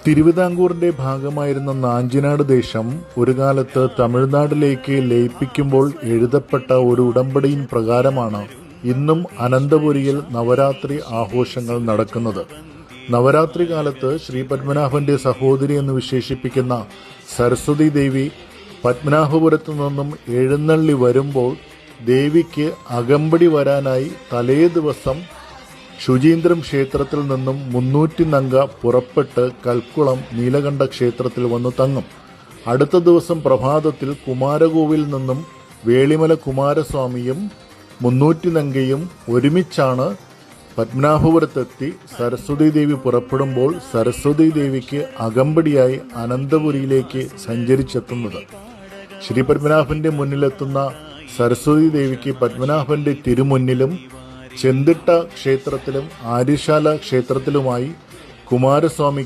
തിരുവിതാംകൂറിന്റെ ഭാഗമായിരുന്ന നാഞ്ചിനാട് ദേശം ഒരു കാലത്ത് തമിഴ്നാട്ടിലേക്ക് ലയിപ്പിക്കുമ്പോൾ എഴുതപ്പെട്ട ഒരു ഉടമ്പടിയിൻ പ്രകാരമാണ് ഇന്നും അനന്തപുരിയിൽ നവരാത്രി ആഘോഷങ്ങൾ നടക്കുന്നത്. നവരാത്രി കാലത്ത് ശ്രീ പത്മനാഭന്റെ സഹോദരി എന്ന് വിശേഷിപ്പിക്കുന്ന സരസ്വതി ദേവി പത്മനാഭപുരത്തു നിന്നും എഴുന്നള്ളി വരുമ്പോൾ ദേവിക്ക് അകമ്പടി വരാനായി തലേ ദിവസം ശുചീന്ദ്രം ക്ഷേത്രത്തിൽ നിന്നും 300 നങ്ക പുറപ്പെട്ട് കൽക്കുളം നീലകണ്ഠ ക്ഷേത്രത്തിൽ വന്നു തങ്ങും. അടുത്ത ദിവസം പ്രഭാതത്തിൽ കുമാരകോവിൽ നിന്നും വേളിമല കുമാരസ്വാമിയും 300 നങ്കയും ഒരുമിച്ചാണ് പത്മനാഭപുരത്തെത്തി സരസ്വതി ദേവി പുറപ്പെടുമ്പോൾ സരസ്വതി ദേവിക്ക് അകമ്പടിയായി അനന്തപുരിയിലേക്ക് സഞ്ചരിച്ചെത്തുന്നത്. ശ്രീ പത്മനാഭന്റെ മുന്നിലെത്തുന്ന സരസ്വതി ദേവിക്ക് പത്മനാഭന്റെ തിരുമുന്നിലും ചെന്തിട്ട ക്ഷേത്രത്തിലും ആര്യശാല ക്ഷേത്രത്തിലുമായി കുമാരസ്വാമി